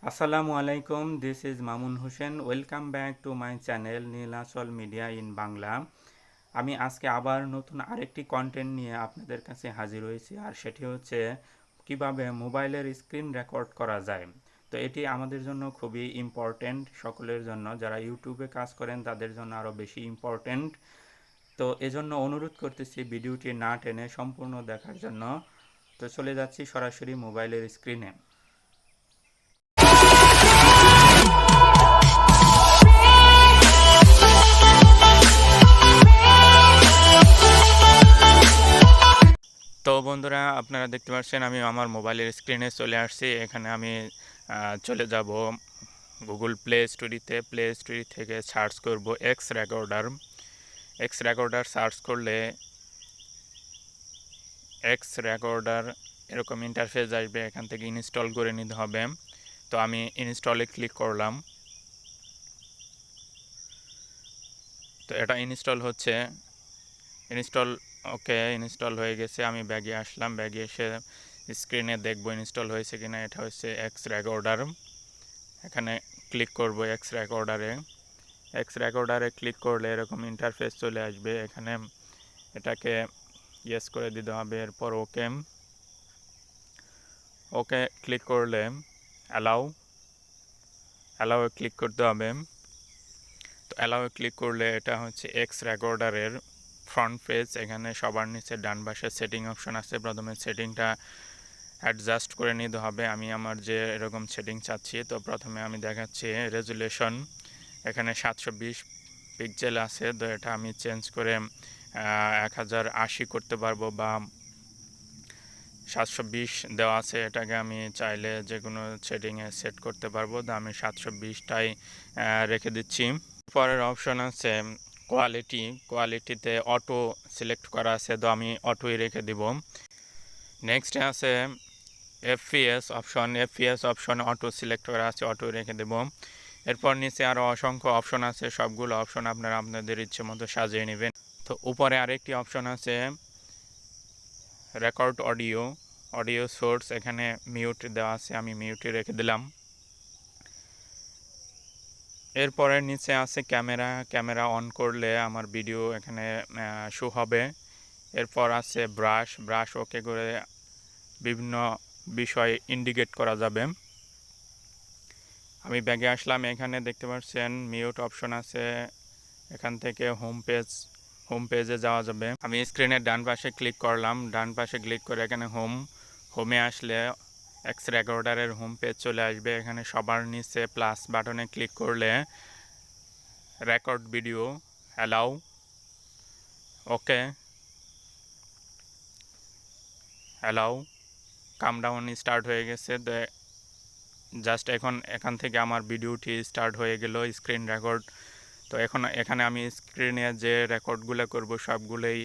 Assalamu alaikum. This is Mamun Hossen. Welcome back to my channel Neal Achal Media in Bangla. আমি আজকে আবার নতুন আরেকটি content নিয়ে আপনাদের কাছে হাজির হয়েছি, আর সেটি হচ্ছে কিভাবে মোবাইলের স্ক্রিন রেকর্ড করা যায়। তো এটি আমাদের জন্য খুবই ইম্পর্টেন্ট, সকলের জন্য, যারা ইউটিউবে কাজ করেন তাদের জন্য আরও বেশি ইম্পর্টেন্ট। তো এজন্য অনুরোধ করতেছি ভিডিওটি না টেনে সম্পূর্ণ দেখার জন্য। তো চলে যাচ্ছি সরাসরি মোবাইলের স্ক্রিনে। তো বন্ধুরা, আপনারা দেখতে পাচ্ছেন আমি আমার মোবাইলের স্ক্রিনে চলে আসছি। এখানে আমি চলে যাব গুগল প্লে স্টোরি থেকে সার্চ করব এক্স রেকর্ডার সার্চ করলে এক্স রেকর্ডার এরকম ইন্টারফেস আসবে। এখান থেকে ইনস্টল করে নিতে হবে। তো আমি ইনস্টলে ক্লিক করলাম। তো এটা ইনস্টল হচ্ছে। ইনস্টল হয়ে গেছে। আমি ব্যাগে আসলাম, ব্যাগে এসে স্ক্রিনে দেখব ইনস্টল হয়েছে কিনা। এটা হচ্ছে এক্স রেকর্ডার। এখানে ক্লিক করব এক্স রেকর্ডারে ক্লিক করলে এরকম ইন্টারফেস চলে আসবে। এখানে এটাকে ইয়েস করে দিতে হবে। এরপর ওকে ক্লিক করলে অ্যালাউয়ে ক্লিক করতে হবে। তো অ্যালাউয়ে ক্লিক করলে এটা হচ্ছে এক্স রেকর্ডারের ফ্রন্ট পেজ। এখানে সবার নিচে ডান পাশে সেটিং অপশন আছে। প্রথমে সেটিংটা অ্যাডজাস্ট করে নিতে হবে। আমি আমার যে এরকম সেটিং চাচ্ছি। তো প্রথমে আমি দেখাচ্ছি রেজুলেশন। এখানে 720 পিক্সেল আছে। তো এটা আমি চেঞ্জ করে 1080 করতে পারবো, বা 720 দেওয়া আছে। এটাকে আমি চাইলে যে কোনো সেটিংয়ে সেট করতে পারবো। তো আমি 720টাই রেখে দিচ্ছি। পরের অপশন আছে কোয়ালিটিতে অটো সিলেক্ট করা আছে। তো আমি অটোই রেখে দিব। নেক্সটে আছে এফপিএস অপশন অটো সিলেক্ট করা আছে, অটো রেখে দেব। এরপর নিচে আরও অসংখ্য অপশন আছে। সবগুলো অপশন আপনারা আপনাদের ইচ্ছে মতো সাজিয়ে নেবেন। তো উপরে আরেকটি অপশন আছে রেকর্ড অডিও সোর্স। এখানে মিউট দেওয়া আছে, আমি মিউটে রেখে দিলাম। এরপরে নিচে আছে ক্যামেরা অন করলে আমার ভিডিও এখানে শো হবে। এরপর আছে ব্রাশ ওকে করে বিভিন্ন বিষয় ইন্ডিকেট করা যাবে। আমি ব্যাগে আসলাম। এখানে দেখতে পাচ্ছেন মিউট অপশন আছে। এখান থেকে হোম পেজে যাওয়া যাবে। আমি স্ক্রিনের ডান পাশে ক্লিক করলাম। ডান পাশে ক্লিক করে এখানে হোমে আসলে এক্স রেকর্ডারের হোম পেজ চলে আসবে। এখানে সবার নিচে প্লাস বাটনে ক্লিক করলে রেকর্ড ভিডিও অ্যালাউ ওকে কামডাউন স্টার্ট হয়ে গেছে। জাস্ট এখান থেকে আমার ভিডিওটি স্টার্ট হয়ে গেল স্ক্রিন রেকর্ড। তো এখানে আমি স্ক্রিনে যে রেকর্ডগুলো করব সবগুলোই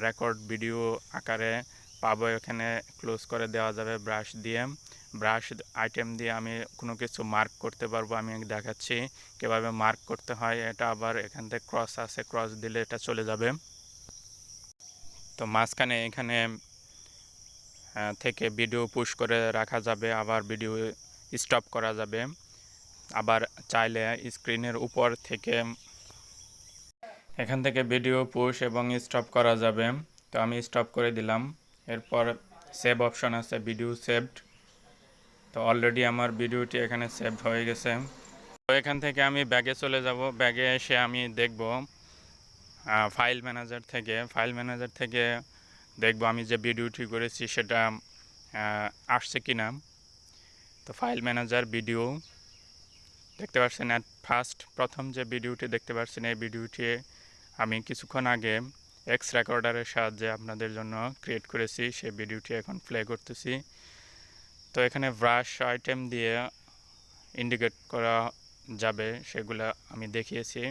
রেকর্ড ভিডিও আকারে পাবো। এখানে ক্লোজ করে দেওয়া যাবে ব্রাশ আইটেম দিয়ে আমি কোনো কিছু মার্ক করতে পারবো। আমি দেখাচ্ছি কীভাবে মার্ক করতে হয়। এটা আবার এখান থেকে ক্রস আছে, ক্রস দিলে এটা চলে যাবে। তো মাঝখানে এখানে থেকে ভিডিও পুশ করে রাখা যাবে, আবার ভিডিও স্টপ করা যাবে। আবার চাইলে স্ক্রিনের উপর থেকে এখান থেকে ভিডিও পুশ এবং স্টপ করা যাবে। তো আমি স্টপ করে দিলাম। এরপর সেভ অপশন আছে, ভিডিও সেভড। তো অলরেডি আমার ভিডিওটি এখানে সেভড হয়ে গেছে। তো এখান থেকে আমি ব্যাগে চলে যাব। ব্যাগে এসে আমি দেখব ফাইল ম্যানেজার থেকে দেখব আমি যে ভিডিওটি করেছি সেটা আসছে কিনা। তো ফাইল ম্যানেজার ভিডিও দেখতে পাচ্ছেন প্রথম যে ভিডিওটি দেখতে পাচ্ছেন, এই ভিডিওটি আমি কিছুক্ষণ আগে এক্স রেকর্ডারের সাহায্যে আপনাদের জন্য ক্রিয়েট করেছি। সেই ভিডিওটি এখন প্লে করতেছি। তো এখানে ব্রাশ আইটেম দিয়ে ইন্ডিকেট করা যাবে, সেগুলো আমি দেখিয়েছি।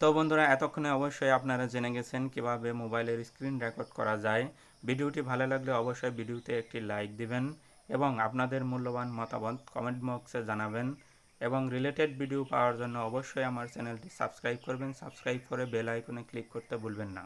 তো বন্ধুরা, এতক্ষণে অবশ্যই আপনারা জেনে গেছেন কিভাবে মোবাইলের স্ক্রিন রেকর্ড করা যায়। ভিডিওটি ভালো লাগলে অবশ্যই ভিডিওতে একটি লাইক দিবেন এবং আপনাদের মূল্যবান মতামত কমেন্ট বক্সে জানাবেন। এবং রিলেটেড ভিডিও পাওয়ার জন্য অবশ্যই আমার চ্যানেলটি সাবস্ক্রাইব করবেন। সাবস্ক্রাইব করে বেল আইকনে ক্লিক করতে ভুলবেন না।